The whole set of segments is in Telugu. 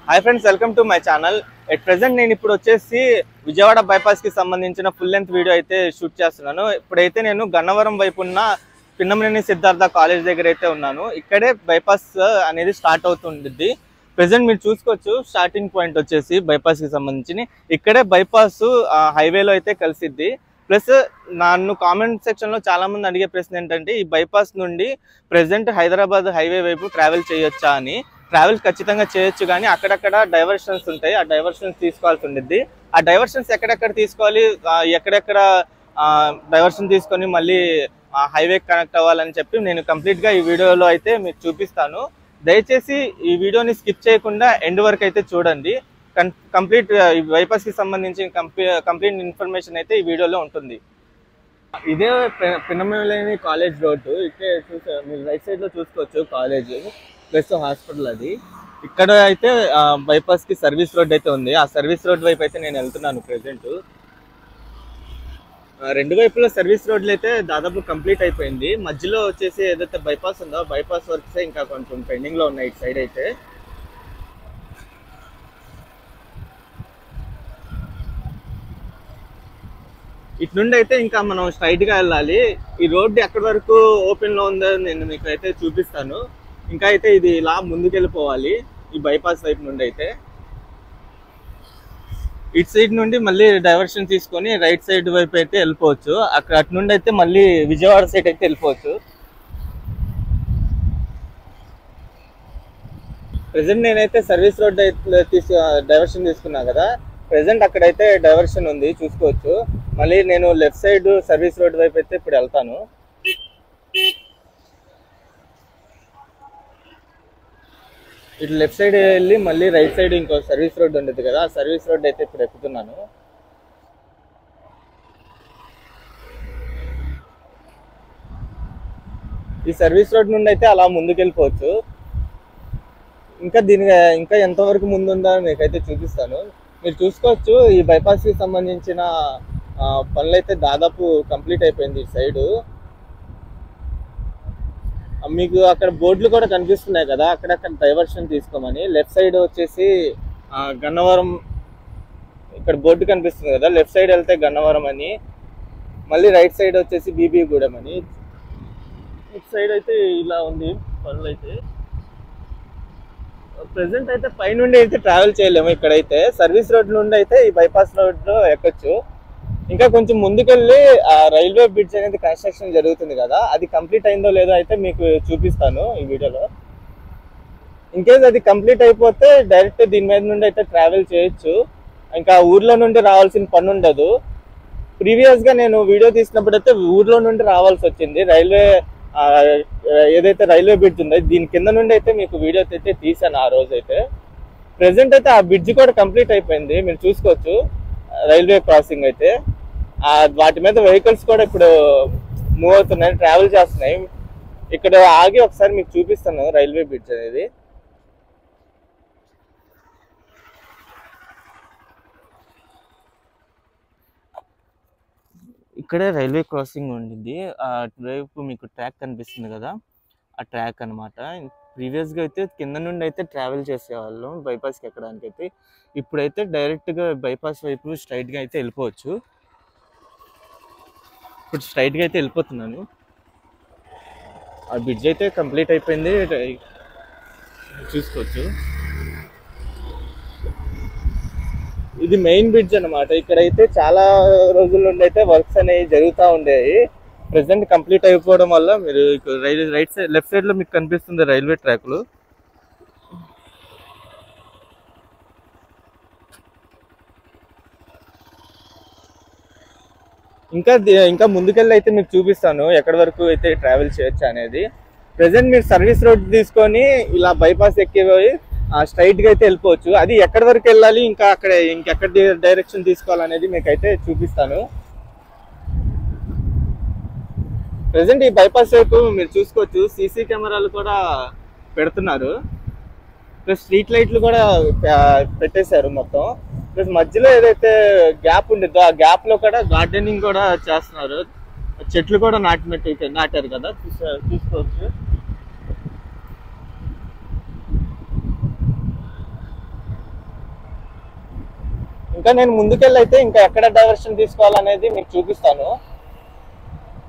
Hi friends, welcome to my channel. At present నేను ఇప్పుడు వచ్చేసి విజయవాడ బైపాస్ కి సంబంధించిన ఫుల్ లెంత్ వీడియో అయితే షూట్ చేస్తున్నాను. ఇప్పుడైతే నేను గన్నవరం వైపు ఉన్న పిన్నమనేని సిద్ధార్థ కాలేజ్ దగ్గర అయితే ఉన్నాను. ఇక్కడే బైపాస్ అనేది స్టార్ట్ అవుతుంది. ప్రెసెంట్ మీరు చూసుకోవచ్చు, స్టార్టింగ్ పాయింట్ వచ్చేసి బైపాస్ కి సంబంధించి ఇక్కడే బైపాస్ హైవేలో అయితే కలిసిద్ది. ప్లస్ నన్ను కామెంట్ సెక్షన్ లో చాలా మంది అడిగే ప్రశ్న ఏంటంటే, ఈ బైపాస్ నుండి ప్రెసెంట్ హైదరాబాద్ హైవే వైపు ట్రావెల్ చేయొచ్చా అని. ట్రావెల్ ఖచ్చితంగా చేయొచ్చు, కానీ అక్కడక్కడ డైవర్షన్స్ ఉంటాయి. ఆ డైవర్షన్స్ తీసుకోవాల్సి ఉండిద్ది. ఆ డైవర్షన్స్ ఎక్కడెక్కడ తీసుకోవాలి, ఎక్కడెక్కడ డైవర్షన్ తీసుకొని మళ్ళీ హైవే కనెక్ట్ అవ్వాలని చెప్పి నేను కంప్లీట్గా ఈ వీడియోలో అయితే మీకు చూపిస్తాను. దయచేసి ఈ వీడియోని స్కిప్ చేయకుండా ఎండ్ వరకు అయితే చూడండి. కంప్లీట్ బైపాస్కి సంబంధించిన కంప్లీట్ ఇన్ఫర్మేషన్ అయితే ఈ వీడియోలో ఉంటుంది. ఇదే పిన్నమనేని కాలేజ్ రోడ్డు. ఇక్కడే మీరు రైట్ సైడ్లో చూసుకోవచ్చు కాలేజ్ ప్లస్ హాస్పిటల్. అది ఇక్కడ అయితే బైపాస్ కి సర్వీస్ రోడ్ అయితే ఉంది. ఆ సర్వీస్ రోడ్ వైపు అయితే నేను వెళ్తున్నాను. ప్రెసెంట్ రెండు వైపులో సర్వీస్ రోడ్లు అయితే దాదాపు కంప్లీట్ అయిపోయింది. మధ్యలో వచ్చేసి ఏదైతే బైపాస్ ఉందో బైపాస్ వర్క్స్ ఇంకా కొంచెం పెండింగ్ లో ఉన్నాయి. ఇటు సైడ్ అయితే ఇటు నుండి అయితే ఇంకా మనం స్ట్రైట్ గా వెళ్ళాలి. ఈ రోడ్డు ఎక్కడి వరకు ఓపెన్ లో ఉందో నేను మీకు అయితే చూపిస్తాను. ఇంకా అయితే ఇది ఇలా ముందుకెళ్ళిపోవాలి. ఈ బైపాస్ వైపు నుండి అయితే ఇటు సైడ్ నుండి మళ్ళీ డైవర్షన్ తీసుకొని రైట్ సైడ్ వైపు అయితే వెళ్ళిపోవచ్చు. అటు నుండి అయితే మళ్ళీ విజయవాడ సైడ్ అయితే వెళ్ళిపోవచ్చు. ప్రెసెంట్ నేనైతే సర్వీస్ రోడ్ డైవర్షన్ తీసుకున్నా కదా. ప్రెసెంట్ అక్కడైతే డైవర్షన్ ఉంది, చూసుకోవచ్చు. మళ్ళీ నేను లెఫ్ట్ సైడ్ సర్వీస్ రోడ్ వైపు అయితే ఇప్పుడు వెళ్తాను. ఇటు లెఫ్ట్ సైడ్ వెళ్ళి మళ్ళీ రైట్ సైడ్ ఇంకో సర్వీస్ రోడ్ ఉండేది కదా, ఆ సర్వీస్ రోడ్ అయితే ఇప్పుడు ఎక్కుతున్నాను. ఈ సర్వీస్ రోడ్ నుండి అయితే అలా ముందుకెళ్ళిపోవచ్చు. ఇంకా ఎంతవరకు ముందుందో మీకైతే చూపిస్తాను. మీరు చూసుకోవచ్చు, ఈ బైపాస్కి సంబంధించిన పనులు అయితే దాదాపు కంప్లీట్ అయిపోయింది. ఈ సైడు మీకు అక్కడ బోర్డులు కూడా కనిపిస్తున్నాయి కదా, అక్కడక్కడ డైవర్షన్ తీసుకోమని. లెఫ్ట్ సైడ్ వచ్చేసి గన్నవరం, ఇక్కడ బోర్డు కనిపిస్తుంది కదా, లెఫ్ట్ సైడ్ వెళ్తే గన్నవరం అని, మళ్ళీ రైట్ సైడ్ వచ్చేసి బీబీగూడెం అని. ఇటు సైడ్ అయితే ఇలా ఉంది పనులు అయితే. ప్రెసెంట్ అయితే పైనుండి అయితే ట్రావెల్ చేయలేము. ఇక్కడైతే సర్వీస్ రోడ్ నుండి అయితే ఈ బైపాస్ రోడ్లో ఎక్కొచ్చు. ఇంకా కొంచెం ముందుకెళ్ళి ఆ రైల్వే బ్రిడ్జ్ అనేది కన్స్ట్రక్షన్ జరుగుతుంది కదా, అది కంప్లీట్ అయిందో లేదో అయితే మీకు చూపిస్తాను ఈ వీడియోలో. ఇన్కేస్ అది కంప్లీట్ అయిపోతే డైరెక్ట్ దీని మీద నుండి అయితే ట్రావెల్ చేయొచ్చు. ఇంకా ఊర్లో నుండి రావాల్సిన పని ఉండదు. ప్రీవియస్గా నేను వీడియో తీసినప్పుడు అయితే ఊర్లో నుండి రావాల్సి వచ్చింది. ఏదైతే రైల్వే బ్రిడ్జ్ ఉందో దీని కింద నుండి అయితే మీకు వీడియో అయితే తీసాను ఆ రోజు అయితే. ప్రెసెంట్ అయితే ఆ బ్రిడ్జ్ కూడా కంప్లీట్ అయిపోయింది, మీరు చూసుకోవచ్చు. రైల్వే క్రాసింగ్ అయితే వాటి మీద వెహికల్స్ కూడా ఇప్పుడు మూవ్ అవుతున్నాయి, ట్రావెల్ చేస్తున్నాయి. ఇక్కడ ఆగి ఒకసారి మీకు చూపిస్తాను రైల్వే బ్రిడ్జ్ అనేది. ఇక్కడే రైల్వే క్రాసింగ్ ఉండింది. అటువైపు మీకు ట్రాక్ కనిపిస్తుంది కదా, ఆ ట్రాక్ అనమాట. ప్రీవియస్గా అయితే కింద నుండి అయితే ట్రావెల్ చేసేవాళ్ళం బైపాస్కి ఎక్కడానికి అయితే. ఇప్పుడైతే డైరెక్ట్గా బైపాస్ వైపు స్ట్రైట్గా అయితే వెళ్ళిపోవచ్చు. ఇప్పుడు స్ట్రైట్గా అయితే వెళ్ళిపోతున్నాను. ఆ బ్రిడ్జ్ అయితే కంప్లీట్ అయిపోయింది, చూసుకోవచ్చు. ఇది మెయిన్ బ్రిడ్జ్ అనమాట. ఇక్కడైతే చాలా రోజుల నుండి అయితే వర్క్స్ అనేవి జరుగుతూ ఉండేవి. ప్రెసెంట్ కంప్లీట్ అయిపోవడం వల్ల మీరు రైట్ సైడ్ లెఫ్ట్ సైడ్ లో మీకు కనిపిస్తుంది రైల్వే ట్రాక్లు. ఇంకా ముందుకెళ్ళి అయితే మీకు చూపిస్తాను ఎక్కడి వరకు అయితే ట్రావెల్ చేయొచ్చు అనేది. ప్రెసెంట్ మీరు సర్వీస్ రోడ్ తీసుకొని ఇలా బైపాస్ ఎక్కిపోయి స్ట్రైట్ గా అయితే వెళ్ళిపోవచ్చు. అది ఎక్కడి వరకు వెళ్ళాలి, ఇంకా అక్కడ ఇంకెక్కడ డైరెక్షన్ తీసుకోవాలనేది మీకైతే చూపిస్తాను. ప్రెసెంట్ ఈ బైపాస్ వైపు మీరు చూసుకోవచ్చు, సీసీ కెమెరాలు కూడా పెడుతున్నారు. ప్లస్ స్ట్రీట్ లైట్లు కూడా పెట్టేశారు మొత్తం. ప్లస్ మధ్యలో ఏదైతే గ్యాప్ ఉండిద్దో ఆ గ్యాప్ లో కూడా గార్డెనింగ్ కూడా చేస్తున్నారు. చెట్లు కూడా నాటారు కదా, చూసుకోవచ్చు. ఇంకా నేను ముందుకెళ్ళి అయితే ఇంకా ఎక్కడ డైవర్షన్ తీసుకోవాలనేది మీకు చూపిస్తాను.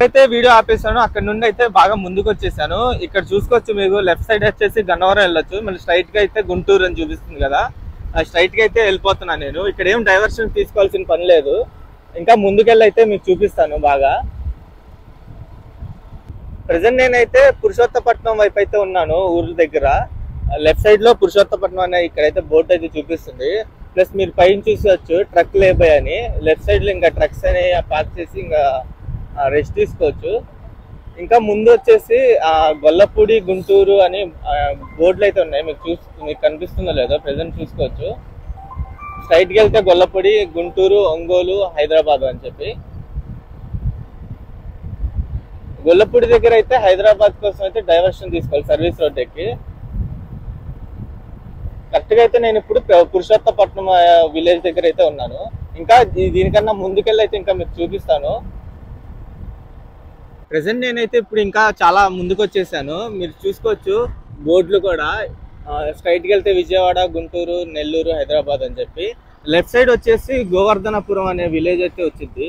అయితే వీడియో ఆపేసాను, అక్కడ నుండి అయితే బాగా ముందుకు వచ్చేసాను. ఇక్కడ చూసుకోవచ్చు మీకు లెఫ్ట్ సైడ్ వచ్చేసి గన్నవరం వెళ్ళొచ్చు, మళ్ళీ స్ట్రైట్ గా అయితే గుంటూరు అని చూపిస్తుంది కదా, స్ట్రైట్ గా అయితే వెళ్ళిపోతున్నాను నేను. ఇక్కడ ఏం డైవర్షన్ తీసుకోవాల్సిన పని లేదు, ఇంకా ముందుకెళ్ళి అయితే మీకు చూపిస్తాను బాగా. ప్రజెంట్ నేనైతే పురుషోత్తపట్నం వైపు అయితే ఉన్నాను, ఊరు దగ్గర. లెఫ్ట్ సైడ్ లో పురుషోత్తపట్నం అనే ఇక్కడైతే బోర్డు అయితే చూపిస్తుంది. ప్లస్ మీరు పైన చూసుకోవచ్చు ట్రక్ లేబై అని, లెఫ్ట్ సైడ్ లో ఇంకా ట్రక్స్ అనేవి పార్క్ చేసి ఇంకా రెస్ట్ తీసుకోవచ్చు. ఇంకా ముందు వచ్చేసి గొల్లపూడి గుంటూరు అని బోర్డులు అయితే ఉన్నాయి, మీకు కనిపిస్తుందో లేదో ప్రెసెంట్ చూసుకోవచ్చు. స్ట్రైట్ కి వెళ్తే గొల్లపూడి, గుంటూరు, ఒంగోలు, హైదరాబాద్ అని చెప్పి. గొల్లపూడి దగ్గర అయితే హైదరాబాద్ కోసం అయితే డైవర్షన్ తీసుకోవాలి సర్వీస్ రోడ్ ఎక్కి. కరెక్ట్ గా అయితే నేను ఇప్పుడు పురుషోత్తపట్నం విలేజ్ దగ్గర అయితే ఉన్నాను. ఇంకా దీనికన్నా ముందుకెళ్ళి అయితే ఇంకా మీకు చూపిస్తాను. ప్రెసెంట్ నేనైతే ఇప్పుడు ఇంకా చాలా ముందుకు వచ్చేసాను, మీరు చూసుకోవచ్చు బోర్డులు కూడా. స్ట్రైట్కి వెళ్తే విజయవాడ, గుంటూరు, నెల్లూరు, హైదరాబాద్ అని చెప్పి. లెఫ్ట్ సైడ్ వచ్చేసి గోవర్ధనపురం అనే విలేజ్ అయితే వచ్చింది.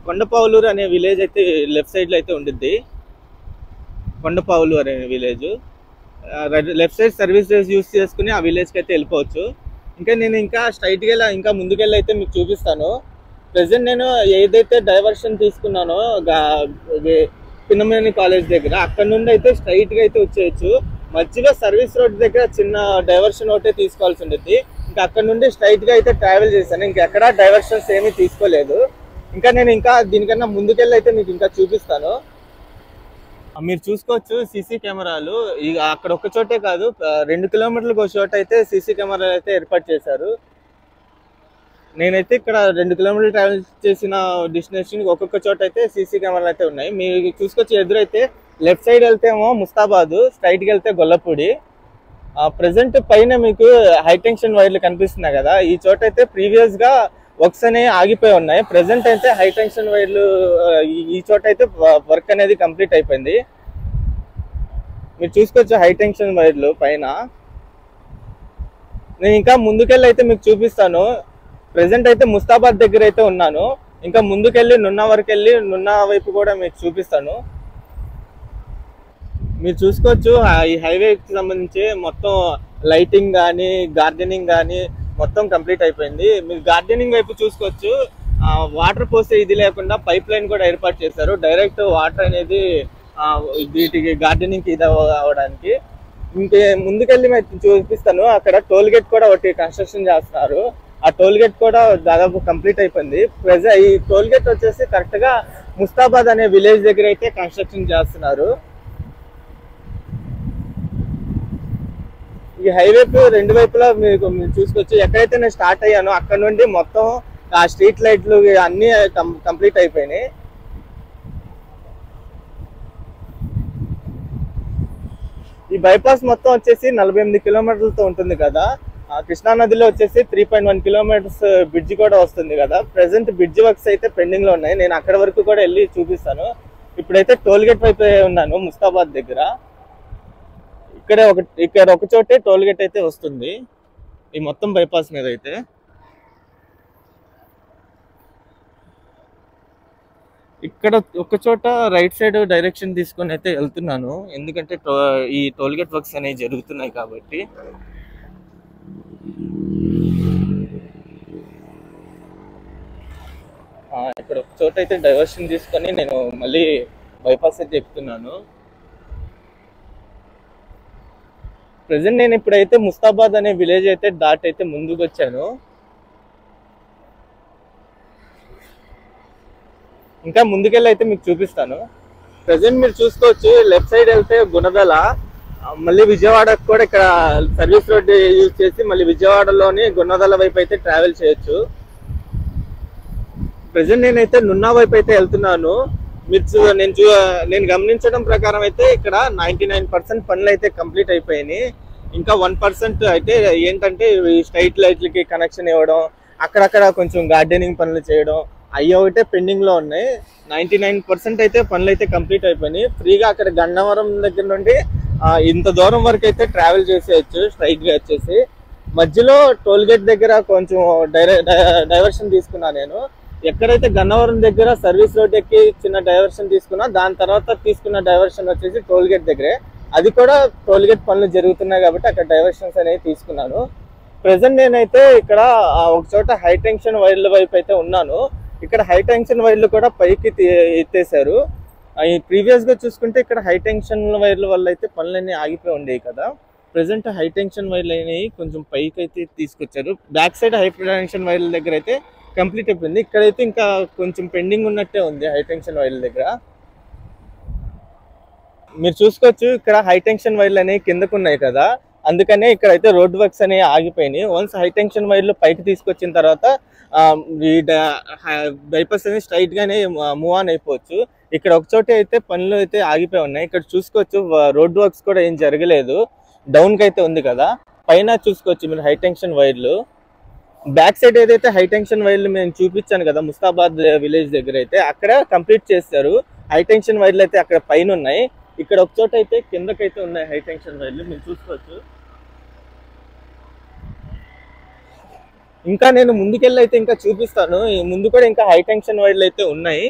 కొండపావులూరు అనే విలేజ్ అయితే లెఫ్ట్ సైడ్ లో అయితే ఉండిద్ది. కొండపావులూరు అనే village left side service use చేసుకుని ఆ విలేజ్కి అయితే వెళ్ళిపోవచ్చు. ఇంకా నేను ఇంకా స్ట్రైట్కి వెళ్ళి ఇంకా ముందుకెళ్ళి అయితే మీకు చూపిస్తాను. ప్రెసెంట్ నేను ఏదైతే డైవర్షన్ తీసుకున్నానో పిన్నమనేని కాలేజ్ దగ్గర, అక్కడ నుండి అయితే స్ట్రైట్ గా అయితే వచ్చేయచ్చు. మధ్యలో సర్వీస్ రోడ్ దగ్గర చిన్న డైవర్షన్ ఒకటే తీసుకోవాల్సి ఉంటుంది. ఇంకా అక్కడ నుండి స్ట్రైట్ గా అయితే ట్రావెల్ చేశాను, ఇంకెక్కడ డైవర్షన్స్ ఏమీ తీసుకోలేదు. ఇంకా నేను ఇంకా దీనికన్నా ముందుకెళ్ళి అయితే మీకు ఇంకా చూపిస్తాను. మీరు చూసుకోవచ్చు సీసీ కెమెరాలు అక్కడ ఒక చోటే కాదు, 2 కిలోమీటర్లకు ఒక చోట అయితే సీసీ కెమెరాలు అయితే ఏర్పాటు చేశారు. నేనైతే ఇక్కడ 2 కిలోమీటర్లు ట్రావెల్ చేసిన డెస్టినేషన్ ఒక్కొక్క చోట అయితే సీసీ కెమెరాలు అయితే ఉన్నాయి. మీరు చూసుకొచ్చి ఎదురైతే లెఫ్ట్ సైడ్ వెళ్తేమో ముస్తాబాద్, స్ట్రైట్ కి వెళ్తే గొల్లపూడి. ప్రెసెంట్ పైన మీకు హైటెన్షన్ వైర్లు కనిపిస్తున్నాయి కదా, ఈ చోట అయితే ప్రీవియస్ గా వర్క్స్ అనేవి ఆగిపోయి ఉన్నాయి. ప్రెసెంట్ అయితే హైటెన్షన్ వైర్లు ఈ చోట అయితే వర్క్ అనేది కంప్లీట్ అయిపోయింది. మీరు చూసుకోవచ్చు హైటెన్షన్ వైర్లు పైన. నేను ఇంకా ముందుకెళ్ళి అయితే మీకు చూపిస్తాను. ప్రెసెంట్ అయితే ముస్తాబాద్ దగ్గర అయితే ఉన్నాను, ఇంకా ముందుకెళ్ళి నున్నా వరకు వెళ్ళి నున్నా వైపు కూడా మీకు చూపిస్తాను. మీరు చూసుకోవచ్చు ఈ హైవేకి సంబంధించి మొత్తం లైటింగ్ కానీ గార్డెనింగ్ కానీ మొత్తం కంప్లీట్ అయిపోయింది. మీరు గార్డెనింగ్ వైపు చూసుకోవచ్చు, వాటర్ పోసే ఇది లేకుండా పైప్ లైన్ కూడా ఏర్పాటు చేశారు. డైరెక్ట్ వాటర్ అనేది వీటికి గార్డెనింగ్ ఇది అవ్వడానికి. ఇంకే ముందుకెళ్ళి మేము చూపిస్తాను. అక్కడ టోల్ గేట్ కూడా ఒకటి కన్స్ట్రక్షన్ చేస్తున్నారు, ఆ టోల్ గేట్ కూడా దాదాపు కంప్లీట్ అయిపోయింది. ఈ టోల్ గేట్ వచ్చేసి కరెక్ట్ గా ముస్తాబాద్ అనే విలేజ్ దగ్గర అయితే కన్స్ట్రక్షన్ చేస్తున్నారు. ఈ హైవేకు 2 వైపులా మీరు చూసుకోవచ్చు. ఎక్కడైతే నేను స్టార్ట్ అయ్యానో అక్కడ నుండి మొత్తం ఆ స్ట్రీట్ లైట్లు అన్ని కంప్లీట్ అయిపోయినాయి. ఈ బైపాస్ మొత్తం వచ్చేసి 48 కిలోమీటర్లతో ఉంటుంది కదా. కృష్ణా నదిలో వచ్చేసి 3.1 కిలోమీటర్స్ బ్రిడ్జ్ కూడా వస్తుంది కదా. ప్రెసెంట్ బ్రిడ్జ్ వర్క్స్ అయితే పెండింగ్ లో ఉన్నాయి, నేను అక్కడ వరకు కూడా వెళ్ళి చూపిస్తాను. ఇప్పుడైతే టోల్ గేట్ వైపు ఉన్నాను ముస్తాబాద్ దగ్గర. ఇక్కడ ఒక చోటే టోల్ గేట్ అయితే వస్తుంది ఈ మొత్తం బైపాస్ మీద అయితే. ఇక్కడ ఒక చోట రైట్ సైడ్ డైరెక్షన్ తీసుకొని అయితే వెళ్తున్నాను, ఎందుకంటే ఈ టోల్ గేట్ వర్క్స్ అనేవి జరుగుతున్నాయి కాబట్టి. ఇక్కడ ఒక చోట అయితే డైవర్షన్ తీసుకొని నేను మళ్ళీ బైపాస్ అయితే ఎక్కుతున్నాను. ప్రెసెంట్ నేను ఇప్పుడైతే ముస్తాబాద్ అనే విలేజ్ అయితే దాటి అయితే ముందుకు వచ్చాను. ఇంకా ముందుకెళ్ళి అయితే మీకు చూపిస్తాను. ప్రెసెంట్ మీరు చూసుకోవచ్చు లెఫ్ట్ సైడ్ వెళ్తే గుణదల, మళ్ళీ విజయవాడకు కూడా ఇక్కడ సర్వీస్ రోడ్ యూజ్ చేసి మళ్ళీ విజయవాడలోని గుణదల వైపు అయితే ట్రావెల్ చేయొచ్చు. ప్రెసెంట్ నేనైతే నున్నా వైపు అయితే వెళ్తున్నాను. నేను గమనించడం ప్రకారం అయితే ఇక్కడ 99% పనులు అయితే కంప్లీట్ అయిపోయినాయి. ఇంకా 1% అయితే ఏంటంటే స్ట్రైట్ లైట్లకి కనెక్షన్ ఇవ్వడం, అక్కడక్కడ కొంచెం గార్డెనింగ్ పనులు చేయడం అవి ఒకటే పెండింగ్ లో ఉన్నాయి. 99% అయితే పనులు అయితే కంప్లీట్ అయిపోయినాయి. ఫ్రీగా అక్కడ గన్నవరం దగ్గర నుండి ఇంత దూరం వరకు అయితే ట్రావెల్ చేసేయచ్చు స్ట్రైట్ గా వచ్చేసి. మధ్యలో టోల్ గేట్ దగ్గర కొంచెం డైవర్షన్ తీసుకున్నా నేను. ఎక్కడైతే గన్నవరం దగ్గర సర్వీస్ రోడ్ ఎక్కి చిన్న డైవర్షన్ తీసుకున్నా, దాని తర్వాత తీసుకున్న డైవర్షన్ వచ్చేసి టోల్ గేట్ దగ్గరే. అది కూడా టోల్ గేట్ పనులు జరుగుతున్నాయి కాబట్టి అక్కడ డైవర్షన్స్ అనేవి తీసుకున్నాను. ప్రెసెంట్ నేనైతే ఇక్కడ ఒక చోట హై టెన్షన్ వైర్ల వైపు అయితే ఉన్నాను. ఇక్కడ హై టెన్షన్ వైర్లు కూడా పైకి ఎత్తేసారు. ఈ ప్రీవియస్గా చూసుకుంటే ఇక్కడ హై టెన్షన్ వైర్ల వల్ల అయితే పనులన్నీ ఆగిపోయి ఉండేవి కదా. ప్రెసెంట్ హై టెన్షన్ వైర్లు అనేవి కొంచెం పైకి అయితే తీసుకొచ్చారు. బ్యాక్ సైడ్ హై టెన్షన్ వైర్ల దగ్గర అయితే కంప్లీట్ అయిపోయింది. ఇక్కడైతే ఇంకా కొంచెం పెండింగ్ ఉన్నట్టే ఉంది హై టెన్షన్ వైర్ల దగ్గర. మీరు చూసుకోవచ్చు ఇక్కడ హై టెన్షన్ వైర్లు అనేవి కిందకు ఉన్నాయి కదా, అందుకనే ఇక్కడైతే రోడ్ వర్క్స్ అనేవి ఆగిపోయినాయి. వన్స్ హై టెన్షన్ వైర్లు పైకి తీసుకొచ్చిన తర్వాత ఈ బైపాస్ అనేది స్ట్రైట్ గానే మూవ్ ఆన్ అయిపోవచ్చు. ఇక్కడ ఒక చోట అయితే పనులు అయితే ఆగిపోయి ఉన్నాయి. ఇక్కడ చూసుకోవచ్చు రోడ్ వర్క్స్ కూడా ఏం జరగలేదు, డౌన్ కి అయితే ఉంది కదా. పైన చూసుకోవచ్చు మీరు హై టెన్షన్ వైర్లు. బ్యాక్ సైడ్ ఏదైతే హై టెన్షన్ వైర్లు నేను చూపించాను కదా ముస్తాబాద్ విలేజ్ దగ్గర అయితే, అక్కడ కంప్లీట్ చేస్తారు. హై టెన్షన్ వైర్లు అయితే అక్కడ పైన ఉన్నాయి. ఇక్కడ ఒక చోట అయితే కిందకైతే ఉన్నాయి హై టెన్షన్ వైర్లు, మీరు చూసుకోవచ్చు. ఇంకా నేను ముందుకెళ్ళి అయితే ఇంకా చూపిస్తాను. ఈ ముందు కూడా ఇంకా హై టెన్షన్ వైర్లు అయితే ఉన్నాయి.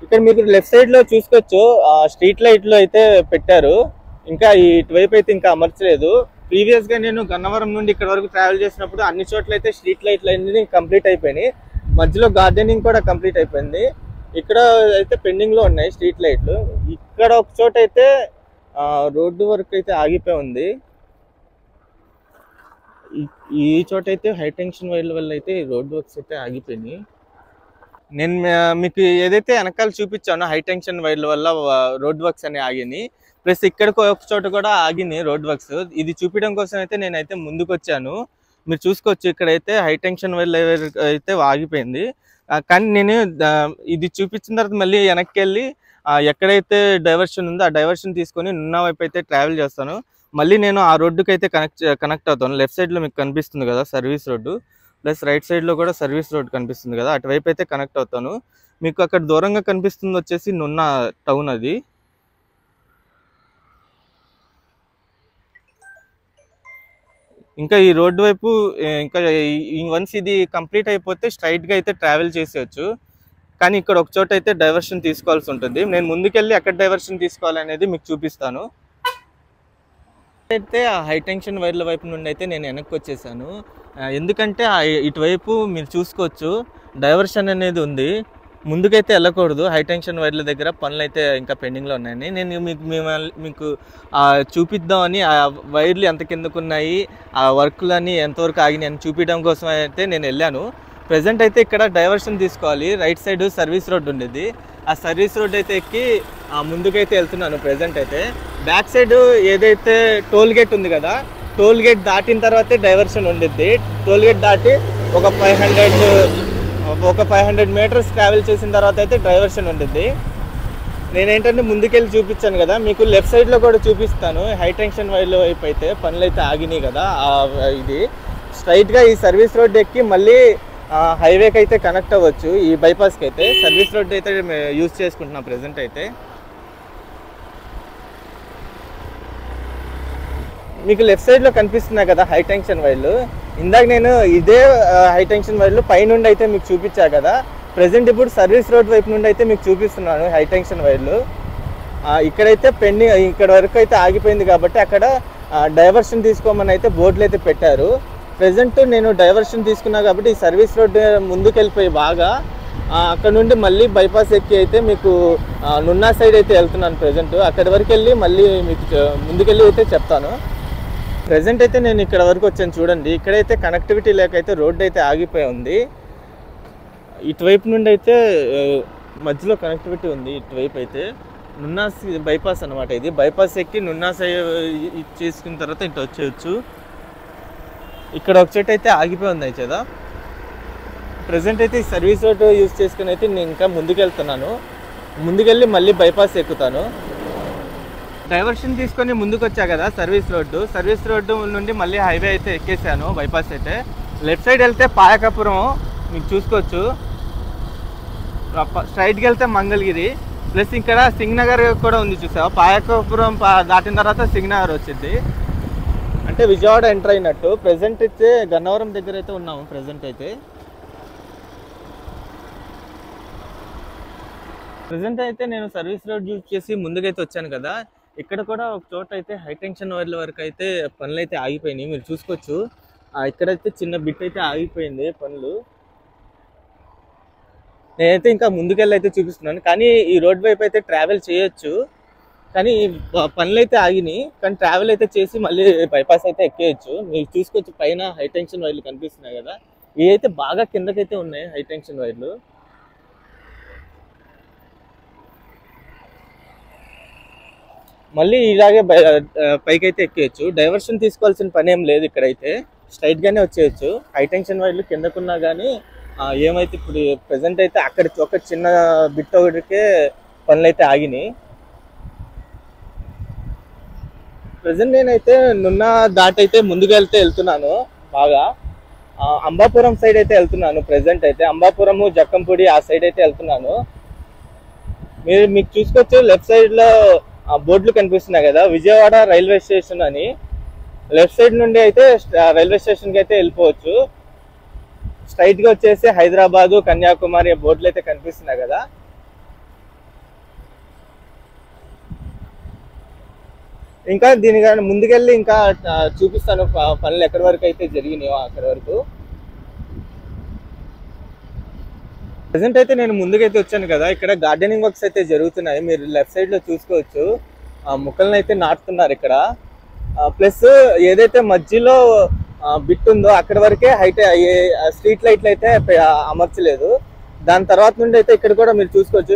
ఇక్కడ మీరు లెఫ్ట్ సైడ్ లో చూసుకోవచ్చు స్ట్రీట్ లైట్లు అయితే పెట్టారు. ఇంకా ఇటువైపు అయితే ఇంకా అమర్చలేదు. ప్రీవియస్ గా నేను గన్నవరం నుండి ఇక్కడ వరకు ట్రావెల్ చేసినప్పుడు అన్ని చోట్ల అయితే స్ట్రీట్ లైట్లు అన్ని కంప్లీట్ అయిపోయినాయి. మధ్యలో గార్డెనింగ్ కూడా కంప్లీట్ అయిపోయింది. ఇక్కడ అయితే పెండింగ్ లో ఉన్నాయి స్ట్రీట్ లైట్లు. ఇక్కడ ఒక చోట అయితే రోడ్డు వర్క్ అయితే ఆగిపోయి ఉంది. ఈ చోట అయితే హై టెన్షన్ వైర్ల వల్ల అయితే రోడ్ వర్క్స్ అయితే ఆగిపోయినాయి. నేను మీకు ఏదైతే వెనకాల చూపించానో హై టెన్షన్ వైర్ల వల్ల రోడ్ వర్క్స్ అనేవి ఆగినాయి. ప్లస్ ఇక్కడ ఒక చోట కూడా ఆగినాయి రోడ్ వర్క్స్. ఇది చూపించడం కోసం అయితే నేనైతే ముందుకు వచ్చాను. మీరు చూసుకోవచ్చు ఇక్కడైతే హై టెన్షన్ వైర్ల అయితే ఆగిపోయింది. కానీ నేను ఇది చూపించిన తర్వాత మళ్ళీ వెనక్కి వెళ్ళి ఎక్కడైతే డైవర్షన్ ఉందో ఆ డైవర్షన్ తీసుకొని నున్నా వైపు అయితే ట్రావెల్ చేస్తాను. మళ్ళీ నేను ఆ రోడ్డుకి అయితే కనెక్ట్ అవుతాను. లెఫ్ట్ సైడ్లో మీకు కనిపిస్తుంది కదా సర్వీస్ రోడ్డు, ప్లస్ రైట్ సైడ్లో కూడా సర్వీస్ రోడ్ కనిపిస్తుంది కదా, అటువైపు అయితే కనెక్ట్ అవుతాను. మీకు అక్కడ దూరంగా కనిపిస్తుంది వచ్చేసి నున్నా టౌన్. అది ఇంకా ఈ రోడ్డు వైపు ఇంకా వన్స్ ఇది కంప్లీట్ అయిపోతే స్ట్రైట్గా అయితే ట్రావెల్ చేసేయచ్చు. కానీ ఇక్కడ ఒక చోట అయితే డైవర్షన్ తీసుకోవాల్సి ఉంటుంది. నేను ముందుకెళ్ళి ఎక్కడ డైవర్షన్ తీసుకోవాలనేది మీకు చూపిస్తాను. అయితే ఆ హై టెన్షన్ వైర్ల వైపు నుండి అయితే నేను వెనక్కి వచ్చేసాను. ఎందుకంటే ఇటువైపు మీరు చూసుకోవచ్చు డైవర్షన్ అనేది ఉంది. ముందుకైతే వెళ్ళకూడదు. హై టెన్షన్ వైర్ల దగ్గర పనులు అయితే ఇంకా పెండింగ్లో ఉన్నాయని నేను మీకు చూపిద్దామని ఆ వైర్లు ఎంత కిందకు ఉన్నాయి, ఆ వర్క్లని ఎంతవరకు ఆగినాయి అని చూపించడం కోసం అయితే నేను వెళ్ళాను. ప్రెజెంట్ అయితే ఇక్కడ డైవర్షన్ తీసుకోవాలి. రైట్ సైడ్ సర్వీస్ రోడ్ ఉండేది. ఆ సర్వీస్ రోడ్ అయితే ఎక్కి ముందుకైతే వెళ్తున్నాను. ప్రెజెంట్ అయితే బ్యాక్ సైడ్ ఏదైతే టోల్ గేట్ ఉంది కదా, టోల్ గేట్ దాటిన తర్వాతే డైవర్షన్ ఉండిద్ది. టోల్ గేట్ దాటి ఒక 500 మీటర్స్ ట్రావెల్ చేసిన తర్వాత అయితే డైవర్షన్ ఉండిద్ది. నేనేంటంటే ముందుకెళ్ళి చూపించాను కదా, మీకు లెఫ్ట్ సైడ్లో కూడా చూపిస్తాను. హై టెన్షన్ వైర్ల వైపు అయితే పనులు అయితే ఆగినాయి కదా, ఇది స్ట్రైట్గా ఈ సర్వీస్ రోడ్ ఎక్కి మళ్ళీ హైవేకి అయితే కనెక్ట్ అవ్వచ్చు. ఈ బైపాస్కి అయితే సర్వీస్ రోడ్ అయితే యూజ్ చేసుకుంటున్నాం ప్రెజెంట్ అయితే. మీకు లెఫ్ట్ సైడ్లో కనిపిస్తున్నాయి కదా హై టెన్షన్ వైర్లు. ఇందాక నేను ఇదే హై టెన్షన్ వైర్లు పైనుండి అయితే మీకు చూపించా కదా. ప్రెజెంట్ ఇప్పుడు సర్వీస్ రోడ్ వైపు నుండి అయితే మీకు చూపిస్తున్నాను హై టెన్షన్ వైర్లు. ఇక్కడైతే పెండింగ్, ఇక్కడ వరకు అయితే ఆగిపోయింది కాబట్టి అక్కడ డైవర్షన్ తీసుకోమని అయితే బోర్డులు అయితే పెట్టారు. ప్రెజెంట్ నేను డైవర్షన్ తీసుకున్నా కాబట్టి ఈ సర్వీస్ రోడ్ ముందుకు వెళ్ళిపోయి బాగా అక్కడ నుండి మళ్ళీ బైపాస్ ఎక్కి అయితే మీకు నున్నా సైడ్ అయితే వెళ్తున్నాను. ప్రెజెంట్ అక్కడి వరకు వెళ్ళి మళ్ళీ మీకు ముందుకెళ్ళి అయితే చెప్తాను. ప్రెజెంట్ అయితే నేను ఇక్కడ వరకు వచ్చాను చూడండి. ఇక్కడైతే కనెక్టివిటీ లేక అయితే రోడ్డు అయితే ఆగిపోయి ఉంది. ఇటువైపు నుండి అయితే మధ్యలో కనెక్టివిటీ ఉంది. ఇటువైపు అయితే నున్నా బైపాస్ అనమాట. ఇది బైపాస్ ఎక్కి నున్నా చేసుకున్న తర్వాత ఇటు వచ్చేయచ్చు. ఇక్కడ ఒక చోట అయితే ఆగిపోయి ఉంది కదా. ప్రెజెంట్ అయితే ఈ సర్వీస్ రోడ్ యూజ్ చేసుకుని అయితే నేను ఇంకా ముందుకెళ్తున్నాను. ముందుకెళ్ళి మళ్ళీ బైపాస్ ఎక్కుతాను. డైవర్షన్ తీసుకొని ముందుకు వచ్చా కదా సర్వీస్ రోడ్డు నుండి మళ్ళీ హైవే అయితే ఎక్కేసాను. బైపాస్ అయితే లెఫ్ట్ సైడ్ వెళ్తే పాయకాపురం మీకు చూసుకోవచ్చు. స్ట్రైట్కి వెళ్తే మంగళగిరి, ప్లస్ ఇక్కడ సింగ్ నగర్ కూడా ఉంది చూసావా. పాయకాపురం దాటిన తర్వాత సింగ్ నగర్ వచ్చింది. అంటే విజయవాడ ఎంటర్ అయినట్టు. ప్రెసెంట్ అయితే గన్నవరం దగ్గర అయితే ఉన్నాము. ప్రెసెంట్ అయితే నేను సర్వీస్ రోడ్ యూజ్ చేసి ముందుకైతే వచ్చాను కదా. ఇక్కడ కూడా ఒక చోట అయితే హై టెన్షన్ వైర్ల వరకు అయితే పనులు అయితే ఆగిపోయినాయి. మీరు చూసుకోవచ్చు, ఇక్కడైతే చిన్న బిట్ అయితే ఆగిపోయింది పనులు. నేనైతే ఇంకా ముందుకెళ్ళి అయితే చూపిస్తున్నాను, కానీ ఈ రోడ్ వైపు అయితే ట్రావెల్ చేయొచ్చు. కానీ పనులు అయితే ఆగినాయి, కానీ ట్రావెల్ అయితే చేసి మళ్ళీ బైపాస్ అయితే ఎక్కేయచ్చు. మీరు చూసుకోవచ్చు, పైన హై టెన్షన్ వైర్లు కనిపిస్తున్నాయి కదా, ఇవి అయితే బాగా కిందకైతే ఉన్నాయి హై టెన్షన్ వైర్లు. మళ్ళీ ఇలాగే పైకి అయితే ఎక్కేయచ్చు. డైవర్షన్ తీసుకోవాల్సిన పని ఏం లేదు, ఇక్కడైతే స్ట్రైట్ గానే వచ్చేయచ్చు. హై టెన్షన్ వైర్లు కిందకున్నా కానీ ఏమైతే ఇప్పుడు ప్రెసెంట్ అయితే అక్కడ ఒక చిన్న బిట్ ఒకటికే పనులు అయితే ఆగినాయి. ప్రెసెంట్ నేనైతే నున్న దాటైతే ముందుకెళ్తే వెళ్తున్నాను. బాగా అంబాపురం సైడ్ అయితే వెళ్తున్నాను. ప్రెసెంట్ అయితే అంబాపురము, జక్కంపూడి ఆ సైడ్ అయితే వెళ్తున్నాను. మీకు చూసుకోవచ్చు, లెఫ్ట్ సైడ్ లో బోర్డులు కనిపిస్తున్నాయి కదా, విజయవాడ రైల్వే స్టేషన్ అని. లెఫ్ట్ సైడ్ నుండి అయితే రైల్వే స్టేషన్ కి అయితే వెళ్ళిపోవచ్చు. స్ట్రైట్ గా వచ్చేసి హైదరాబాదు, కన్యాకుమారి బోర్డులు అయితే కనిపిస్తున్నాయి కదా. ఇంకా దీనికన్నా ముందుకెళ్ళి ఇంకా చూపిస్తాను పనులు ఎక్కడి వరకు అయితే జరిగినాయో అక్కడి వరకు. ప్రెసెంట్ అయితే నేను ముందుకైతే వచ్చాను కదా, ఇక్కడ గార్డెనింగ్ వర్క్స్ అయితే జరుగుతున్నాయి. మీరు లెఫ్ట్ సైడ్ లో చూసుకోవచ్చు, మొక్కలను అయితే నాటుతున్నారు ఇక్కడ. ప్లస్ ఏదైతే మధ్యలో బిట్ ఉందో అక్కడి వరకే హైట్ స్ట్రీట్ లైట్లు అయితే అమర్చలేదు. దాని తర్వాత నుండి అయితే ఇక్కడ కూడా మీరు చూసుకోవచ్చు,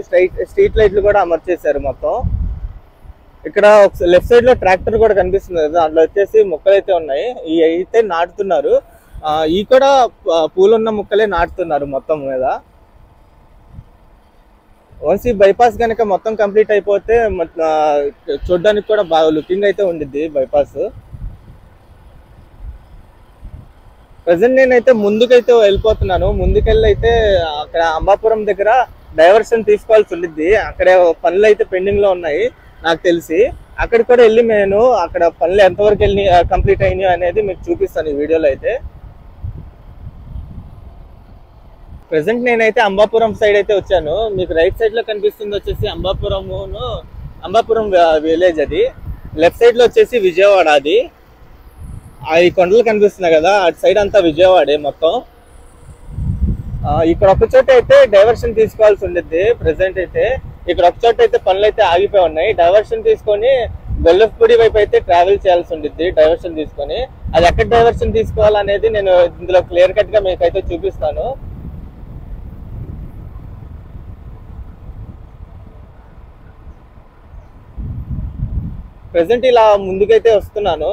స్ట్రీట్ లైట్లు కూడా అమర్చేశారు మొత్తం. ఇక్కడ లెఫ్ట్ సైడ్ లో ట్రాక్టర్ కూడా కనిపిస్తుంది కదా, దాంట్లో వచ్చేసి మొక్కలు అయితే ఉన్నాయి. ఇవి అయితే నాటుతున్నారు. ఇవి కూడా పూలున్న మొక్కలే నాటుతున్నారు మొత్తం మీద. వన్స్ ఈ బైపాస్ కనుక మొత్తం కంప్లీట్ అయిపోతే చూడడానికి కూడా బాగా లుకింగ్ అయితే ఉండిద్ది బైపాస్. ప్రజెంట్ నేనైతే ముందుకైతే వెళ్ళిపోతున్నాను. ముందుకెళ్ళి అయితే అక్కడ అంబాపురం దగ్గర డైవర్షన్ తీసుకోవాల్సి ఉండిద్ది. అక్కడ పనులు అయితే పెండింగ్ లో ఉన్నాయి నాకు తెలిసి. అక్కడ కూడా వెళ్ళి నేను అక్కడ పనులు ఎంతవరకు వెళ్ళి కంప్లీట్ అయినాయి అనేది మీకు చూపిస్తాను ఈ వీడియోలో అయితే. ప్రెసెంట్ నేనైతే అంబాపురం సైడ్ అయితే వచ్చాను. మీకు రైట్ సైడ్ లో కనిపిస్తుంది వచ్చేసి అంబాపురం విలేజ్. అది లెఫ్ట్ సైడ్ లో వచ్చేసి విజయవాడ. అది ఈ కొండలు కనిపిస్తున్నాయి కదా, అటు సైడ్ అంతా విజయవాడే మొత్తం. ఇక్కడ ఒక చోట అయితే డైవర్షన్ తీసుకోవాల్సి ఉండిద్ది. ప్రెసెంట్ అయితే ఇక్కడ ఒక చోట అయితే పనులు అయితే ఆగిపోయి ఉన్నాయి. డైవర్షన్ తీసుకొని బెల్లపుడి వైపు అయితే ట్రావెల్ చేయాల్సి ఉండిద్ది. డైవర్షన్ తీసుకొని అది ఎక్కడ డైవర్షన్ తీసుకోవాలనేది నేను ఇందులో క్లియర్ కట్ గా మీకైతే చూపిస్తాను. ప్రెసెంట్ ఇలా ముందుకైతే వస్తున్నాను.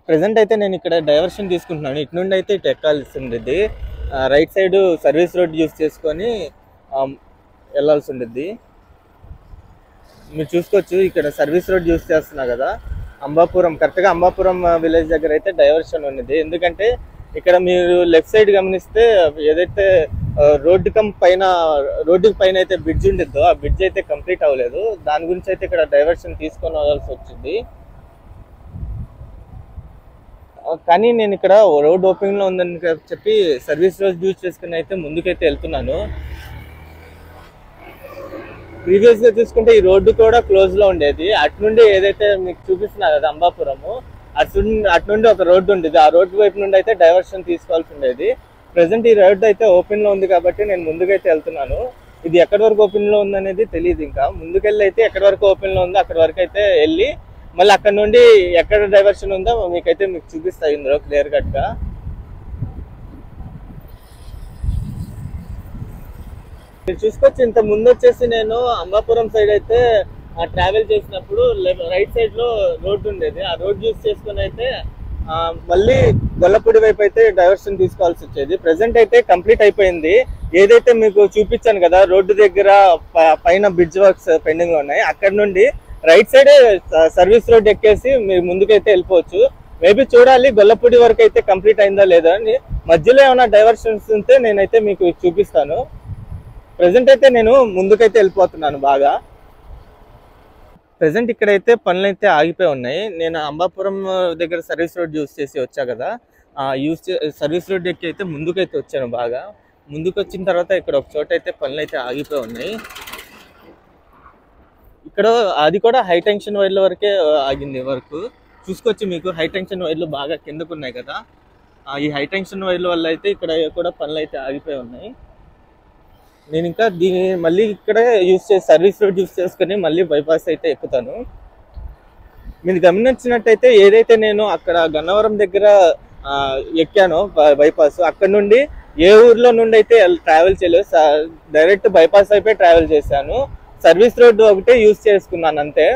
ప్రెసెంట్ అయితే నేను ఇక్కడ డైవర్షన్ తీసుకుంటున్నాను. ఇటు నుండి అయితే ఇటు ఎక్కాల్సి ఉండేది. Right side service road use చేసుకొని వెళ్ళాల్సి ఉండేది. మీరు చూసుకోవచ్చు, ఇక్కడ సర్వీస్ రోడ్ యూస్ చేస్తున్నా కదా, అంబాపురం కరెక్ట్గా అంబాపురం విలేజ్ దగ్గర అయితే డైవర్షన్ ఉన్నది. ఎందుకంటే ఇక్కడ మీరు లెఫ్ట్ సైడ్ గమనిస్తే ఏదైతే రోడ్డుకి పైన అయితే బ్రిడ్జ్ ఉండిద్దో ఆ బ్రిడ్జ్ అయితే కంప్లీట్ అవ్వలేదు. దాని గురించి అయితే ఇక్కడ డైవర్షన్ తీసుకొని వెళ్ళాల్సి వచ్చింది. కానీ నేను ఇక్కడ రోడ్ ఓపెనింగ్ లో ఉందని చెప్పి సర్వీస్ రోడ్ యూజ్ చేసుకుని అయితే ముందుకైతే వెళ్తున్నాను. ప్రీవియస్ గా చూసుకుంటే ఈ రోడ్డు కూడా క్లోజ్ లో ఉండేది. అటు నుండి ఏదైతే మీకు చూపిస్తున్నా కదా అంబాపురము, అటు నుండి ఒక రోడ్డు ఉండేది. ఆ రోడ్డు వైపు నుండి అయితే డైవర్షన్ తీసుకోవాల్సి ఉండేది. ప్రెసెంట్ ఈ రోడ్డు అయితే ఓపెన్ లో ఉంది కాబట్టి నేను ముందుకైతే వెళ్తున్నాను. ఇది ఎక్కడి వరకు ఓపెన్ లో ఉంది అనేది తెలియదు. ఇంకా ముందుకెళ్ళి అయితే ఎక్కడి వరకు ఓపెన్ లో ఉందో అక్కడి వరకు అయితే వెళ్ళి మళ్ళీ అక్కడ నుండి ఎక్కడ డైవర్షన్ ఉందో మీకు చూపిస్తాయి ఇందులో క్లియర్ కట్ గా. మీరు చూసుకోవచ్చు, ఇంత ముందు వచ్చేసి నేను అంబాపురం సైడ్ అయితే ట్రావెల్ చేసినప్పుడు రైట్ సైడ్ లో రోడ్డు ఉండేది. ఆ రోడ్ యూస్ చేసుకుని అయితే మళ్ళీ గొల్లపూడి వైపు అయితే డైవర్షన్ తీసుకోవాల్సి వచ్చేది. ప్రెసెంట్ అయితే కంప్లీట్ అయిపోయింది. ఏదైతే మీకు చూపించాను కదా రోడ్డు దగ్గర పైన బ్రిడ్జ్ వర్క్స్ పెండింగ్ లో ఉన్నాయి, అక్కడ నుండి రైట్ సైడ్ సర్వీస్ రోడ్ ఎక్కేసి మీరు ముందుకైతే వెళ్ళిపోవచ్చు. మేబీ చూడాలి గొల్లపూడి వరకు అయితే కంప్లీట్ అయిందా లేదా అని. మధ్యలో ఏమైనా డైవర్షన్స్ ఉంటే నేనైతే మీకు చూపిస్తాను. ప్రెసెంట్ అయితే నేను ముందుకైతే వెళ్ళిపోతున్నాను బాగా. ప్రెసెంట్ ఇక్కడైతే పనులు అయితే ఆగిపోయి ఉన్నాయి. నేను అంబాపురం దగ్గర సర్వీస్ రోడ్ యూజ్ చేసి వచ్చా కదా, సర్వీస్ రోడ్ ఎక్కి అయితే ముందుకైతే వచ్చాను బాగా. ముందుకు వచ్చిన తర్వాత ఇక్కడ ఒక చోట అయితే పనులు అయితే ఆగిపోయి ఉన్నాయి. ఇక్కడ అది కూడా హై టెన్షన్ వైర్ల వరకే ఆగింది వరకు. చూసుకోవచ్చు మీకు హై టెన్షన్ వైర్లు బాగా కిందకు ఉన్నాయి కదా, ఈ హై టెన్షన్ వైర్ల వల్ల అయితే ఇక్కడ కూడా పనులు అయితే ఆగిపోయి ఉన్నాయి. నేను ఇంకా దీన్ని మళ్ళీ ఇక్కడ సర్వీస్ రోడ్ యూజ్ చేసుకుని మళ్ళీ బైపాస్ అయితే ఎక్కుతాను. మీరు గమనించినట్టయితే ఏదైతే నేను అక్కడ గన్నవరం దగ్గర ఎక్కానో బైపాస్, అక్కడ నుండి ఏ ఊర్లో నుండి అయితే ట్రావెల్ చేయలేదు, డైరెక్ట్ బైపాస్ అయిపోయి ట్రావెల్ చేశాను. సర్వీస్ రోడ్ ఒకటే యూజ్ చేసుకున్నాను అంతే.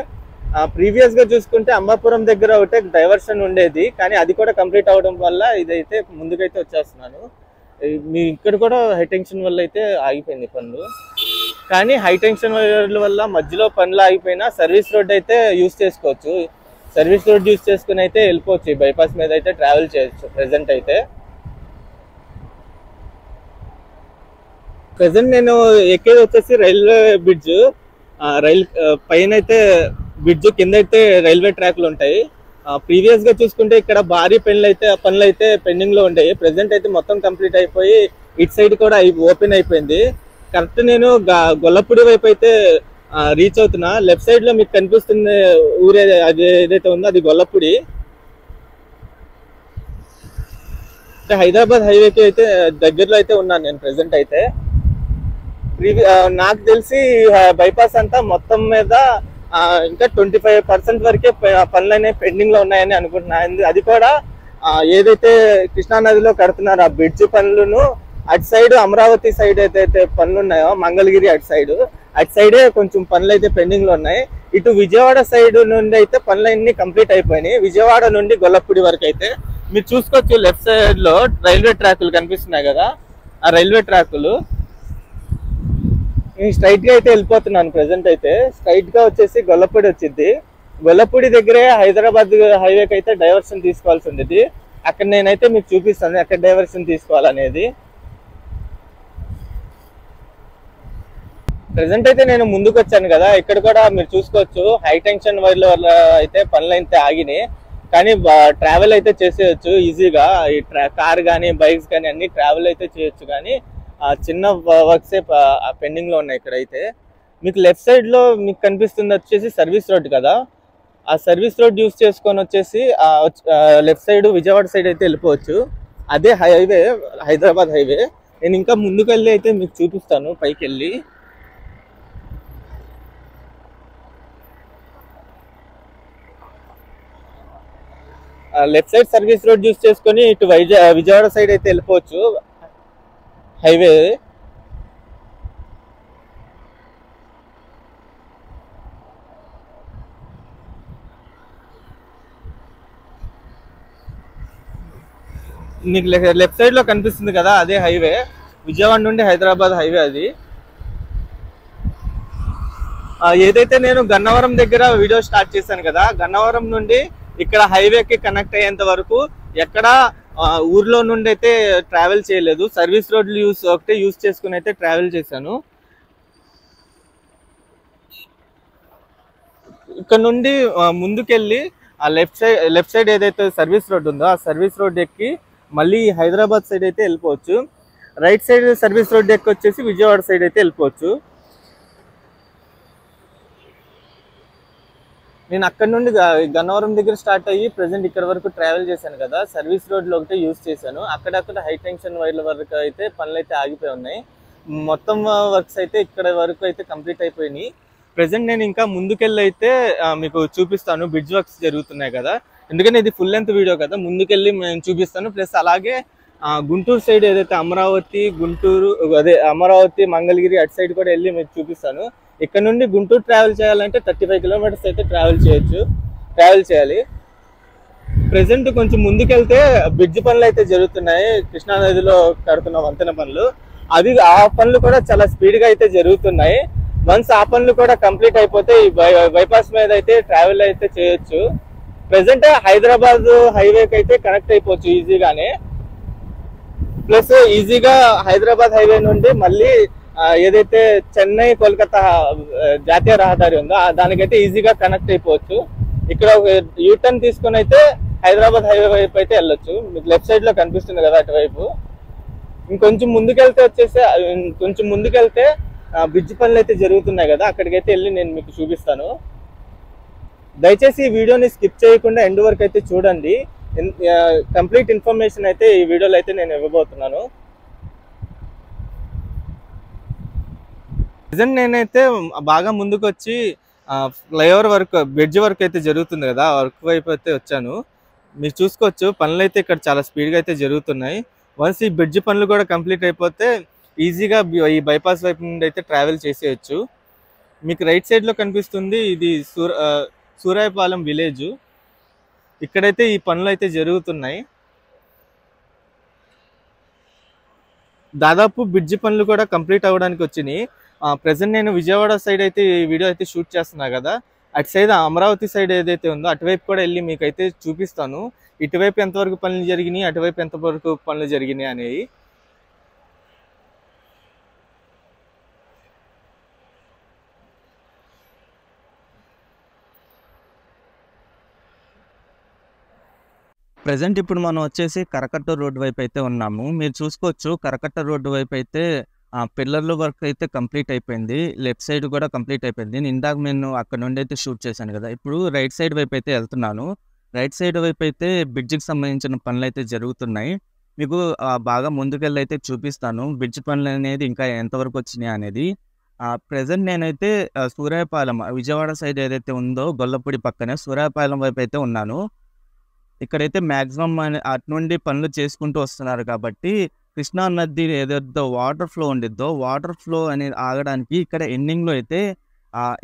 ప్రీవియస్ గా చూసుకుంటే అంబాపురం దగ్గర ఒకటే డైవర్షన్ ఉండేది, కానీ అది కూడా కంప్లీట్ అవడం వల్ల ఇదైతే ముందుకైతే వచ్చేస్తున్నాను. మీ ఇక్కడ కూడా హై టెన్షన్ వల్ల అయితే ఆగిపోయింది పనులు. కానీ హై టెన్షన్ వైర్ల వల్ల మధ్యలో పనులు ఆగిపోయినా సర్వీస్ రోడ్ అయితే యూజ్ చేసుకోవచ్చు. సర్వీస్ రోడ్ యూజ్ చేసుకుని అయితే వెళ్ళిపోవచ్చు, బైపాస్ మీద అయితే ట్రావెల్ చేయొచ్చు. ప్రెసెంట్ అయితే నేను ఎక్కేది వచ్చేసి రైల్వే బ్రిడ్జ్. పైన అయితే బ్రిడ్జ్, కింద అయితే రైల్వే ట్రాక్లు ఉంటాయి. ప్రీవియస్ గా చూసుకుంటే ఇక్కడ భారీ పనులు అయితే పెండింగ్ లో ఉండేవి. ప్రెసెంట్ అయితే మొత్తం కంప్లీట్ అయిపోయి ఇటు సైడ్ కూడా ఓపెన్ అయిపోయింది. కరెక్ట్ నేను గొల్లపూడి వైపు అయితే రీచ్ అవుతున్నా. లెఫ్ట్ సైడ్ లో మీకు కనిపిస్తుంది ఊరే, అది ఏదైతే ఉందో అది గొల్లపూడి. హైదరాబాద్ హైవేకి అయితే దగ్గరలో అయితే ఉన్నాను నేను ప్రెసెంట్ అయితే. నాకు తెలిసి బైపాస్ అంతా మొత్తం మీద ఇంకా 25% వరకే పనులు అనేవి పెండింగ్ లో ఉన్నాయని అనుకుంటున్నాను. అది కూడా ఏదైతే కృష్ణానదిలో కడుతున్నారు ఆ బ్రిడ్జ్ పనులను, అటు సైడ్ అమరావతి సైడ్ ఏదైతే పనులు ఉన్నాయో మంగళగిరి అటు సైడే కొంచెం పనులు అయితే పెండింగ్ లో ఉన్నాయి. ఇటు విజయవాడ సైడ్ నుండి అయితే పనులన్నీ కంప్లీట్ అయిపోయినాయి. విజయవాడ నుండి గొల్లపూడి వరకు అయితే మీరు చూసుకోవచ్చు. లెఫ్ట్ సైడ్ లో రైల్వే ట్రాకులు కనిపిస్తున్నాయి కదా, ఆ రైల్వే ట్రాకులు. నేను స్ట్రైట్ గా అయితే వెళ్ళిపోతున్నాను. ప్రెసెంట్ అయితే స్ట్రైట్ గా వచ్చేసి గొల్లపూడి వచ్చింది. గొల్లపూడి దగ్గరే హైదరాబాద్ హైవేకి అయితే డైవర్షన్ తీసుకోవాల్సి ఉండేది. అక్కడ నేనైతే మీకు చూపిస్తాను ఎక్కడ డైవర్షన్ తీసుకోవాలనేది. ప్రెసెంట్ అయితే నేను ముందుకు వచ్చాను కదా, ఇక్కడ కూడా మీరు చూసుకోవచ్చు హై టెన్షన్ వైర్ల వల్ల అయితే పనులు అయితే ఆగినాయి. కానీ ట్రావెల్ అయితే చేసేయచ్చు ఈజీగా. ఈ కార్ కానీ బైక్స్ కానీ అన్ని ట్రావెల్ అయితే చేయొచ్చు. కానీ చిన్న వర్క్సే పెండింగ్ లో ఉన్నాయి. ఇక్కడైతే మీకు లెఫ్ట్ సైడ్ లో మీకు కనిపిస్తుంది వచ్చేసి సర్వీస్ రోడ్ కదా, ఆ సర్వీస్ రోడ్ యూజ్ చేసుకొని వచ్చేసి లెఫ్ట్ సైడ్ విజయవాడ సైడ్ అయితే వెళ్ళిపోవచ్చు. అదే హైవే, హైదరాబాద్ హైవే. నేను ఇంకా ముందుకు వెళ్ళి అయితే మీకు చూపిస్తాను పైకి వెళ్ళి. Left side service road use చేసుకొని ఇటు విజయవాడ సైడ్ అయితే వెళ్ళిపోవచ్చు హైవే. మీకు లెఫ్ట్ సైడ్ లో కనిపిస్తుంది కదా అదే హైవే, విజయవాడ నుండి హైదరాబాద్ హైవే అది. ఏదైతే నేను గన్నవరం దగ్గర వీడియో స్టార్ట్ చేశాను కదా, గన్నవరం నుండి ఇక్కడ హైవేకి కనెక్ట్ అయ్యేంత వరకు ఎక్కడ ఊర్లో నుండి అయితే ట్రావెల్ చేయలేదు. సర్వీస్ రోడ్లు ఒకటే యూజ్ చేసుకుని అయితే ట్రావెల్ చేశాను. ఇక్కడ నుండి ముందుకెళ్ళి ఆ లెఫ్ట్ సైడ్ ఏదైతే సర్వీస్ రోడ్ ఉందో ఆ సర్వీస్ రోడ్ ఎక్కి మళ్ళీ హైదరాబాద్ సైడ్ అయితే వెళ్ళిపోవచ్చు. రైట్ సైడ్ సర్వీస్ రోడ్ ఎక్కి వచ్చేసి విజయవాడ సైడ్ అయితే వెళ్ళిపోవచ్చు. నేను అక్కడ నుండి గన్నవరం దగ్గర స్టార్ట్ అయ్యి ప్రెసెంట్ ఇక్కడ వరకు ట్రావెల్ చేశాను కదా, సర్వీస్ రోడ్లో ఒకటే యూజ్ చేశాను. అక్కడక్కడ హై టెన్షన్ వైర్ల వరకు అయితే పనులు అయితే ఆగిపోయి ఉన్నాయి. మొత్తం వర్క్స్ అయితే ఇక్కడ వరకు అయితే కంప్లీట్ అయిపోయినాయి. ప్రెసెంట్ నేను ఇంకా ముందుకెళ్ళి అయితే మీకు చూపిస్తాను. బ్రిడ్జ్ వర్క్స్ జరుగుతున్నాయి కదా, ఎందుకంటే ఇది ఫుల్ లెంత్ వీడియో కదా, ముందుకెళ్ళి నేను చూపిస్తాను. ప్లస్ అలాగే గుంటూరు సైడ్ ఏదైతే అమరావతి మంగళగిరి అటు సైడ్ కూడా వెళ్ళి మీకు చూపిస్తాను. ఇక్కడ నుండి గుంటూరు ట్రావెల్ చేయాలంటే 35 కిలోమీటర్స్ అయితే ట్రావెల్ చేయాలి. ప్రెసెంట్ కొంచెం ముందుకెళ్తే బ్రిడ్జ్ పనులు అయితే జరుగుతున్నాయి, కృష్ణానదిలో కడుతున్న వంతెన పనులు. ఆ పనులు కూడా చాలా స్పీడ్గా అయితే జరుగుతున్నాయి. వన్స్ ఆ పనులు కూడా కంప్లీట్ అయిపోతే ఈ బైపాస్ మీద అయితే ట్రావెల్ అయితే చేయొచ్చు. ప్రెసెంట్ హైదరాబాద్ హైవేకి అయితే కనెక్ట్ అయిపోవచ్చు ఈజీగానే. ప్లస్ ఈజీగా హైదరాబాద్ హైవే నుండి మళ్ళీ ఏదైతే చెన్నై కోల్కతా జాతీయ రహదారి ఉందో దానికైతే ఈజీగా కనెక్ట్ అయిపోవచ్చు. ఇక్కడ ఒక యూటర్న్ తీసుకొని అయితే హైదరాబాద్ హైవే వైపు అయితే వెళ్ళొచ్చు. మీకు లెఫ్ట్ సైడ్ లో కనిపిస్తుంది కదా అటువైపు. ఇంకొంచెం ముందుకెళ్తే బ్రిడ్జ్ పనులు అయితే జరుగుతున్నాయి కదా, అక్కడికైతే వెళ్ళి నేను మీకు చూపిస్తాను. దయచేసి ఈ వీడియోని స్కిప్ చేయకుండా ఎండ్ వరకు అయితే చూడండి. కంప్లీట్ ఇన్ఫర్మేషన్ అయితే ఈ వీడియోలో అయితే నేను ఇవ్వబోతున్నాను. ప్రజెంట్ నేనైతే బాగా ముందుకు వచ్చి ఫ్లైఓవర్ వర్క్, బ్రిడ్జ్ వర్క్ అయితే జరుగుతుంది కదా, వర్క్ వైపు అయితే వచ్చాను. మీరు చూసుకోవచ్చు పనులు అయితే ఇక్కడ చాలా స్పీడ్గా అయితే జరుగుతున్నాయి. వన్స్ ఈ బ్రిడ్జ్ పనులు కూడా కంప్లీట్ అయిపోతే ఈజీగా ఈ బైపాస్ వైపు నుండి అయితే ట్రావెల్ చేసేయచ్చు. మీకు రైట్ సైడ్లో కనిపిస్తుంది ఇది సూరాయపాలెం విలేజ్. ఇక్కడైతే ఈ పనులు అయితే జరుగుతున్నాయి. దాదాపు బ్రిడ్జ్ పనులు కూడా కంప్లీట్ అవ్వడానికి వచ్చినాయి. ప్రజెంట్ నేను విజయవాడ సైడ్ అయితే ఈ వీడియో అయితే షూట్ చేస్తున్నా కదా, అటు సైడ్ అమరావతి సైడ్ ఏదైతే ఉందో అటువైపు కూడా వెళ్ళి మీకైతే చూపిస్తాను. ఇటువైపు ఎంతవరకు పనులు జరిగినాయి, అటువైపు ఎంతవరకు పనులు జరిగినాయి అనేవి. ప్రజెంట్ ఇప్పుడు మనం వచ్చేసి కరకట్ట రోడ్డు వైపు అయితే ఉన్నాము. మీరు చూసుకోవచ్చు కరకట్ట రోడ్డు వైపు అయితే పిల్లర్ల వర్క్ అయితే కంప్లీట్ అయిపోయింది. లెఫ్ట్ సైడ్ కూడా కంప్లీట్ అయిపోయింది. ఇందాక నేను అక్కడ నుండి అయితే షూట్ చేశాను కదా. ఇప్పుడు రైట్ సైడ్ వైపు అయితే వెళ్తున్నాను. రైట్ సైడ్ వైపు అయితే బ్రిడ్జికి సంబంధించిన పనులు అయితే జరుగుతున్నాయి. మీకు బాగా ముందుకెళ్ళి అయితే చూపిస్తాను బ్రిడ్జ్ పనులు అనేది ఇంకా ఎంతవరకు వచ్చినాయి అనేది. ప్రజెంట్ నేనైతే సూరాయపాలెం విజయవాడ సైడ్ ఏదైతే ఉందో గొల్లపూడి పక్కనే సూరాయపాలెం వైపు అయితే ఉన్నాను. ఇక్కడైతే మ్యాక్సిమం అటు నుండి పనులు చేసుకుంటూ వస్తున్నారు కాబట్టి కృష్ణా నది ఏదైతే వాటర్ ఫ్లో ఉండిద్దో వాటర్ ఫ్లో అనేది ఆగడానికి ఇక్కడ ఎండింగ్లో అయితే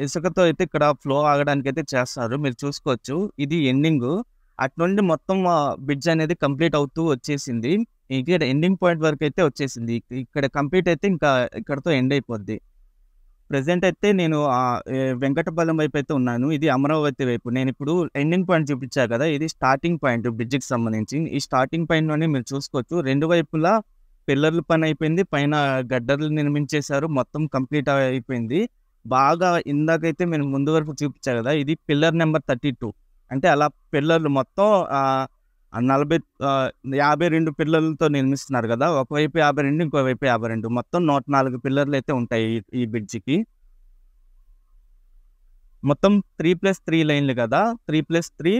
ఇసుకతో అయితే ఇక్కడ ఫ్లో ఆగడానికి అయితే చేస్తారు. మీరు చూసుకోవచ్చు ఇది ఎండింగ్. అటు నుండి మొత్తం బ్రిడ్జ్ అనేది కంప్లీట్ అవుతూ వచ్చేసింది. ఇక్కడ ఎండింగ్ పాయింట్ వరకు అయితే వచ్చేసింది. ఇక్కడ కంప్లీట్ అయితే ఇంకా ఇక్కడతో ఎండ్ అయిపోద్ది. ప్రజెంట్ అయితే నేను వెంకటపాలెం వైపు అయితే ఉన్నాను. ఇది అమరావతి వైపు. నేను ఇప్పుడు ఎండింగ్ పాయింట్ చూపించా కదా, ఇది స్టార్టింగ్ పాయింట్ బ్రిడ్జికి సంబంధించి. ఈ స్టార్టింగ్ పాయింట్లోనే మీరు చూసుకోవచ్చు రెండు వైపులా పిల్లర్లు పని అయిపోయింది, పైన గడ్డర్లు నిర్మించేశారు, మొత్తం కంప్లీట్ అయిపోయింది. బాగా ఇందాకైతే నేను ముందు వరకు చూపించా కదా, ఇది పిల్లర్ నెంబర్ 32. అంటే అలా పిల్లర్లు మొత్తం 52 పిల్లర్లతో నిర్మిస్తున్నారు కదా. ఒకవైపు 52, ఇంకోవైపు 52, మొత్తం 104 పిల్లర్లు అయితే ఉంటాయి ఈ బ్రిడ్జికి. మొత్తం 3+3 లైన్లు కదా, 3+3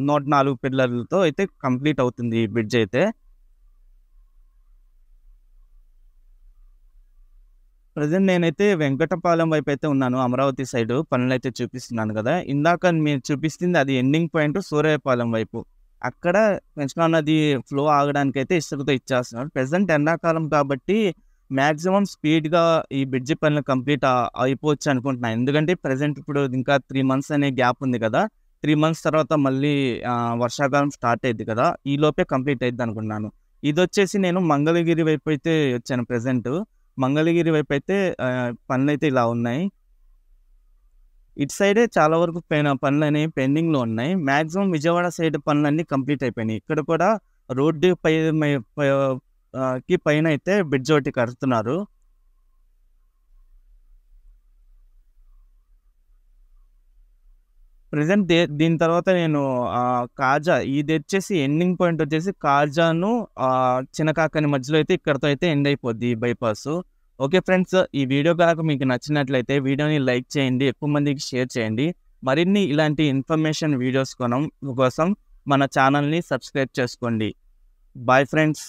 104 పిల్లర్లతో అయితే కంప్లీట్ అవుతుంది ఈ బ్రిడ్జ్ అయితే. ప్రజెంట్ నేనైతే వెంకటపాలెం వైపు అయితే ఉన్నాను. అమరావతి సైడ్ పనులు అయితే చూపిస్తున్నాను కదా. ఇందాక మీరు చూపిస్తుంది అది ఎండింగ్ పాయింట్ సూరాయపాలెం వైపు. అక్కడ కృష్ణా నది ఫ్లో ఆగడానికి అయితే ఇసుకతో ఇచ్చేస్తున్నారు. ప్రజెంట్ ఎండాకాలం కాబట్టి మ్యాక్సిమం స్పీడ్గా ఈ బ్రిడ్జి పనులు కంప్లీట్ అయిపోవచ్చు అనుకుంటున్నాను. ఎందుకంటే ప్రజెంట్ ఇప్పుడు ఇంకా 3 months అనే గ్యాప్ ఉంది కదా. 3 months తర్వాత మళ్ళీ వర్షాకాలం స్టార్ట్ అయ్యింది కదా, ఈ లోపే కంప్లీట్ అయ్యింది అనుకున్నాను. ఇది వచ్చేసి నేను మంగళగిరి వైపు అయితే వచ్చాను. ప్రజెంట్ మంగళగిరి వైపు అయితే పనులు అయితే ఇలా ఉన్నాయి. ఇటు సైడే చాలా వరకు పనులు అనేవి పెండింగ్లో ఉన్నాయి. మ్యాక్సిమం విజయవాడ సైడ్ పనులన్నీ కంప్లీట్ అయిపోయినాయి. ఇక్కడ కూడా రోడ్డు పైన అయితే బ్రిడ్జ్ ఒకటి కడుతున్నారు. ప్రజెంట్ దీని తర్వాత నేను కాజా, ఇది వచ్చేసి ఎండింగ్ పాయింట్ వచ్చేసి కాజాను చినకాకని మధ్యలో అయితే ఇక్కడతో అయితే ఎండ్ అయిపోద్ది ఈ బైపాస్. ఓకే ఫ్రెండ్స్, ఈ వీడియో కనుక మీకు నచ్చినట్లయితే వీడియోని లైక్ చేయండి, ఎక్కువ మందికి షేర్ చేయండి. మరిన్ని ఇలాంటి ఇన్ఫర్మేషన్ వీడియోస్ కోసం మన ఛానల్ని సబ్స్క్రైబ్ చేసుకోండి. Bye friends.